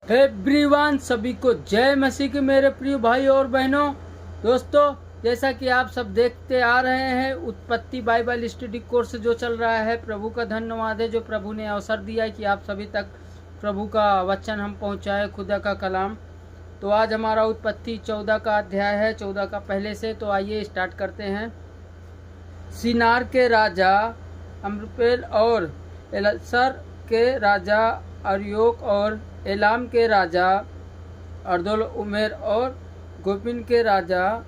Everyone, सभी को जय मसीह के मेरे प्रिय भाई और बहनों। दोस्तों, जैसा कि आप सब देखते आ रहे हैं, उत्पत्ति बाइबल स्टडी कोर्स जो चल रहा है, प्रभु का धन्यवाद है जो प्रभु ने अवसर दिया है कि आप सभी तक प्रभु का वचन हम पहुंचाए, खुदा का कलाम। तो आज हमारा उत्पत्ति 14 का अध्याय है, 14 का पहले से। तो आइए स्टार्ट करते हैं। सिनार के राजा अम्रपेल और एलसर के राजा अरियोक और एलाम के राजा अर्दोल उमेर और गोपिन के राजा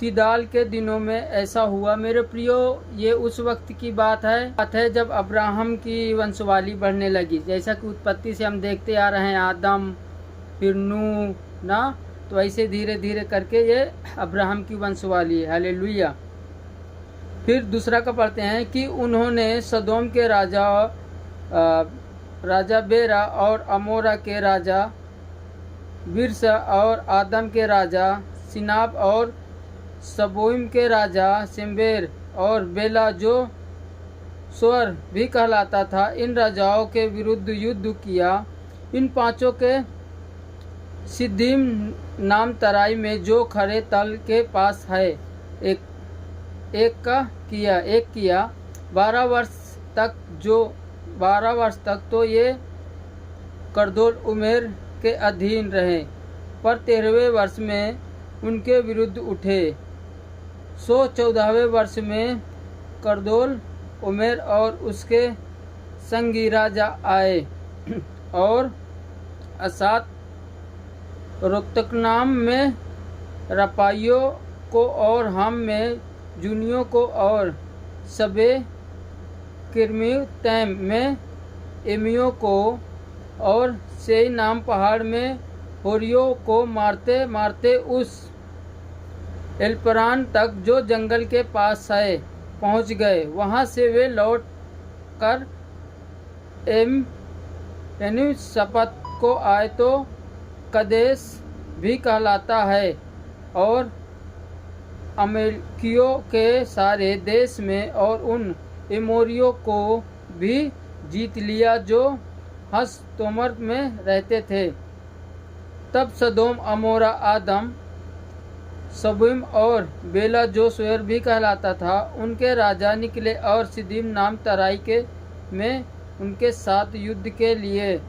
तिदाल के दिनों में ऐसा हुआ। मेरे प्रियो, ये उस वक्त की बात है जब अब्राहम की वंशवाली बढ़ने लगी। जैसा कि उत्पत्ति से हम देखते आ रहे हैं, आदम फिर नूह ना, तो ऐसे धीरे धीरे करके ये अब्राहम की वंशवाली है। हालेलुया। फिर दूसरा का पढ़ते हैं कि उन्होंने सदोम के राजा बेरा और अमोरा के राजा बिरसा और आदम के राजा सिनाब और सबोइम के राजा सिम्बेर और बेला जो स्वर भी कहलाता था, इन राजाओं के विरुद्ध युद्ध किया। इन पांचों के सिद्दीम नाम तराई में जो खरे तल के पास है एक किया 12 वर्ष तक तो ये करदोल उमेर के अधीन रहे, पर 13वें वर्ष में उनके विरुद्ध उठे। 14वें वर्ष में करदोल उमेर और उसके संगी राजा आए और असात रोक्तकनाम में रपाइयों को और हम में जूनियों को और सबे किरमितैम में एमियों को और सेई नाम पहाड़ में होरियों को मारते मारते उस एल्परान तक जो जंगल के पास है पहुंच गए। वहां से वे लौट कर सपत को आए तो कदेश भी कहलाता है और अमेरिकियों के सारे देश में और उन एमोरियों को भी जीत लिया जो हसतोमर में रहते थे। तब सदोम, अमोरा, आदम, सबूम और बेला जो स्वेर भी कहलाता था, उनके राजा निकले और सिद्दीम नाम तराई के में उनके साथ युद्ध के लिए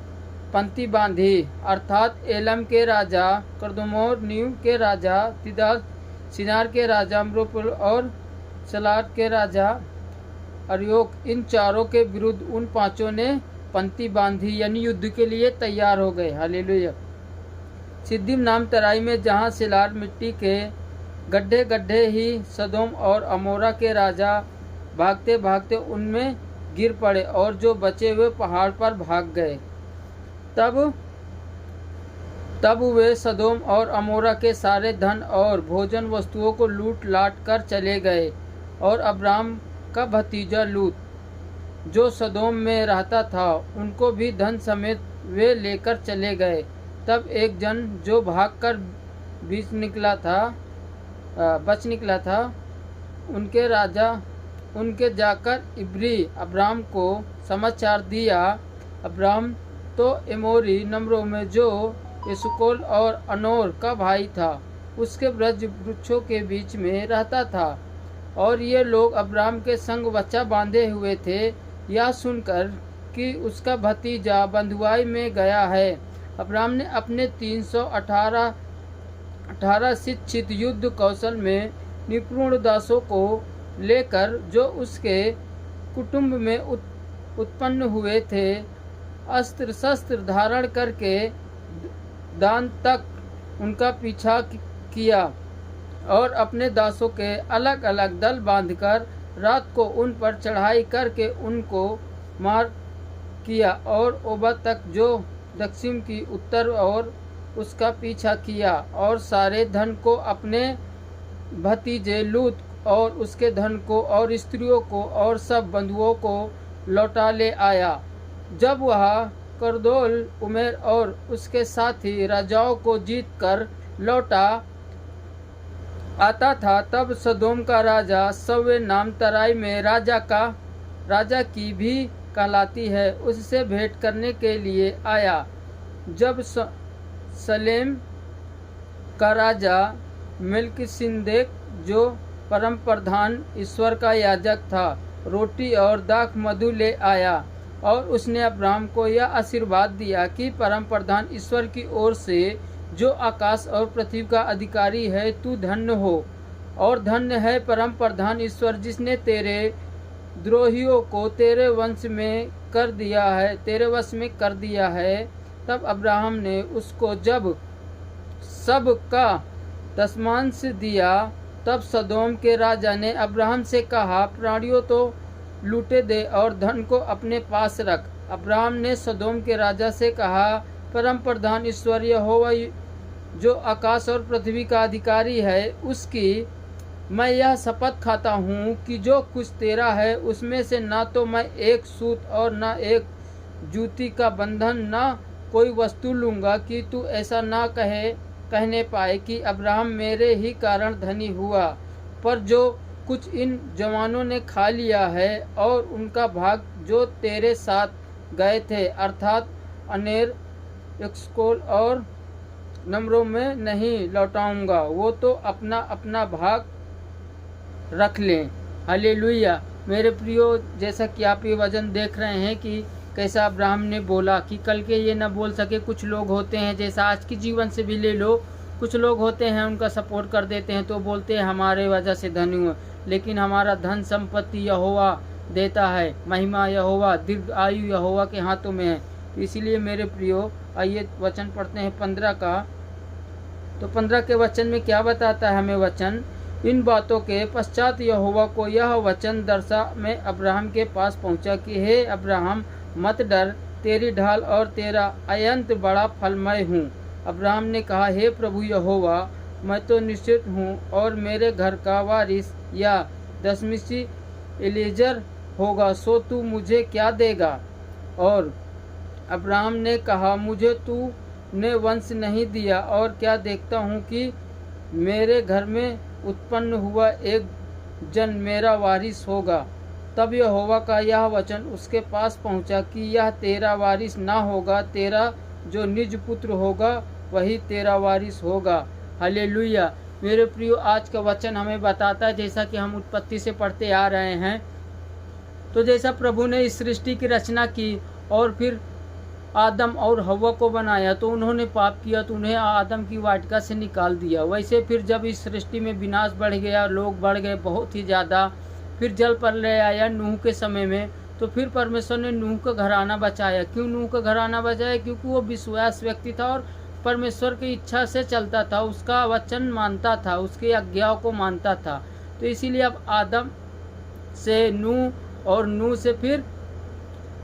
पंक्ति बांधी। अर्थात एलम के राजा कर्दमोर, नीव के राजा तिदाल, सिनार के राजा अम्रोपुल और सलार के राजा अरियोक, इन चारों के विरुद्ध उन पांचों ने पंक्ति बांधी, यानी युद्ध के लिए तैयार हो गए। हालेलुया। सिद्दीम नाम तराई में जहां सिलार मिट्टी के गड्ढे गड्ढे ही सदोम और अमोरा के राजा भागते भागते उनमें गिर पड़े और जो बचे हुए पहाड़ पर भाग गए। तब वे सदोम और अमोरा के सारे धन और भोजन वस्तुओं को लूट लाट कर चले गए। और अब्राम का भतीजा लूत जो सदोम में रहता था, उनको भी धन समेत वे लेकर चले गए। तब एक जन जो भागकर बच निकला था, उनके जाकर इब्री अब्राम को समाचार दिया। अब्राम तो एमोरी नम्रों में जो एसुकोल और अनोर का भाई था, उसके ब्रज वृक्षों के बीच में रहता था। और ये लोग अब्राम के संग बच्चा बांधे हुए थे। यह सुनकर कि उसका भतीजा बंधुआई में गया है, अब्राम ने अपने 318 शिक्षित युद्ध कौशल में निपुण दासों को लेकर, जो उसके कुटुंब में उत्पन्न हुए थे, अस्त्र शस्त्र धारण करके दान तक उनका पीछा किया और अपने दासों के अलग अलग दल बांधकर रात को उन पर चढ़ाई करके उनको मार किया और ओबा तक जो दक्षिण की उत्तर और उसका पीछा किया और सारे धन को अपने भतीजे लूत और उसके धन को और स्त्रियों को और सब बंधुओं को लौटा ले आया। जब वह करदोल उमेर और उसके साथी राजाओं को जीत कर लौटा आता था, तब सदोम का राजा सवे नाम तराई में राजा की भी कहलाती है, उससे भेंट करने के लिए आया। जब सलेम का राजा मेल्किसेदेक, जो परम प्रधान ईश्वर का याजक था, रोटी और दाख मधु ले आया और उसने अब्राहम को यह आशीर्वाद दिया कि परम प्रधान ईश्वर की ओर से, जो आकाश और पृथ्वी का अधिकारी है, तू धन्य हो और धन्य है परम प्रधान ईश्वर, जिसने तेरे द्रोहियों को तेरे वश में कर दिया है। तब अब्राहम ने उसको जब सब का दशमांश दिया, तब सदोम के राजा ने अब्राहम से कहा, प्राणियों तो लूटे दे और धन को अपने पास रख। अब्राहम ने सदोम के राजा से कहा, परम प्रधान ईश्वर यहोवा, जो आकाश और पृथ्वी का अधिकारी है, उसकी मैं यह शपथ खाता हूँ कि जो कुछ तेरा है उसमें से ना तो मैं एक सूत और न एक जूती का बंधन, न कोई वस्तु लूँगा, कि तू ऐसा ना कहने पाए कि अब्राहम मेरे ही कारण धनी हुआ। पर जो कुछ इन जवानों ने खा लिया है और उनका भाग जो तेरे साथ गए थे, अर्थात अनेर, एस्कोल और नम्रों में नहीं लौटाऊंगा, वो तो अपना अपना भाग रख लें। हालेलुया। मेरे प्रियो, जैसा कि आप ये वचन देख रहे हैं कि कैसा अब्राहम ने बोला कि कल के ये न बोल सके। कुछ लोग होते हैं, जैसा आज के जीवन से भी ले लो, कुछ लोग होते हैं उनका सपोर्ट कर देते हैं तो बोलते हैं हमारे वजह से धनी हुए, लेकिन हमारा धन संपत्ति यहोवा देता है, महिमा यहोवा, दीर्घ आयु यहोवा के हाथों में है। तो इसीलिए मेरे प्रियो, आइए वचन पढ़ते हैं 15 का। तो 15 के वचन में क्या बताता है हमें वचन? इन बातों के पश्चात यहोवा को यह वचन दर्शा में अब्राहम के पास पहुंचा कि हे अब्राहम, मत डर, तेरी ढाल और तेरा अयंत बड़ा फलमय हूँ। अब्राहम ने कहा, हे प्रभु यहोवा, मैं तो निश्चित हूँ और मेरे घर का वारिस या दशमीसी एलीजर होगा, सो तू मुझे क्या देगा? और अब्राहम ने कहा, मुझे तू ने वंश नहीं दिया और क्या देखता हूँ कि मेरे घर में उत्पन्न हुआ एक जन मेरा वारिस होगा। तब यहोवा का यह वचन उसके पास पहुंचा कि यह तेरा वारिस ना होगा, तेरा जो निज पुत्र होगा वही तेरा वारिस होगा। हालेलुया। मेरे प्रियो, आज का वचन हमें बताता है, जैसा कि हम उत्पत्ति से पढ़ते आ रहे हैं, तो जैसा प्रभु ने इस सृष्टि की रचना की और फिर आदम और हव्वा को बनाया, तो उन्होंने पाप किया तो उन्हें आदम की वाटिका से निकाल दिया। वैसे फिर जब इस सृष्टि में विनाश बढ़ गया, लोग बढ़ गए बहुत ही ज़्यादा, फिर जल प्रलय आया नूह के समय में, तो फिर परमेश्वर ने नूह का घराना बचाया। क्यों नूह का घराना बचाया? क्योंकि वो विश्वास व्यक्ति था और परमेश्वर की इच्छा से चलता था, उसका वचन मानता था, उसकी आज्ञाओं को मानता था। तो इसीलिए अब आदम से नूह और नूह से फिर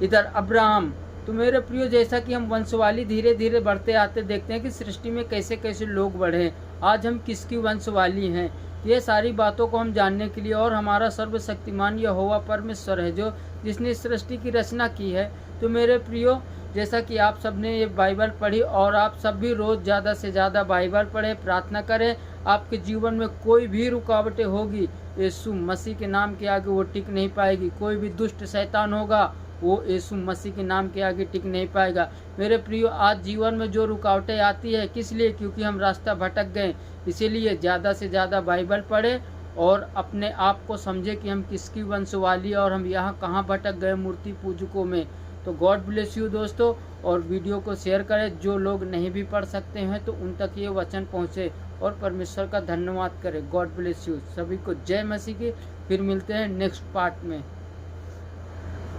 इधर अब्राहम। तो मेरे प्रियो, जैसा कि हम वंशवाली धीरे धीरे बढ़ते आते देखते हैं कि सृष्टि में कैसे कैसे लोग बढ़े, आज हम किसकी वंशवाली हैं, ये सारी बातों को हम जानने के लिए, और हमारा सर्वशक्तिमान यहोवा परमेश्वर है जो जिसने सृष्टि की रचना की है। तो मेरे प्रियो, जैसा कि आप सब ने ये बाइबल पढ़ी और आप सब भी रोज़ ज़्यादा से ज़्यादा बाइबल पढ़ें, प्रार्थना करें। आपके जीवन में कोई भी रुकावटें होगी, यीशु मसीह के नाम के आगे वो टिक नहीं पाएगी। कोई भी दुष्ट शैतान होगा, वो यीशु मसीह के नाम के आगे टिक नहीं पाएगा। मेरे प्रियो, आज जीवन में जो रुकावटें आती है, किस लिए? क्योंकि हम रास्ता भटक गए। इसीलिए ज़्यादा से ज़्यादा बाइबल पढ़ें और अपने आप को समझे कि हम किसकी वंशवाली और हम यहाँ कहाँ भटक गए मूर्ति पूजकों में। तो गॉड ब्लेस यू दोस्तों, और वीडियो को शेयर करें। जो लोग नहीं भी पढ़ सकते हैं तो उन तक ये वचन पहुँचे, और परमेश्वर का धन्यवाद करें। God bless you. सभी को जय मसीह की। फिर मिलते हैं नेक्स्ट पार्ट में।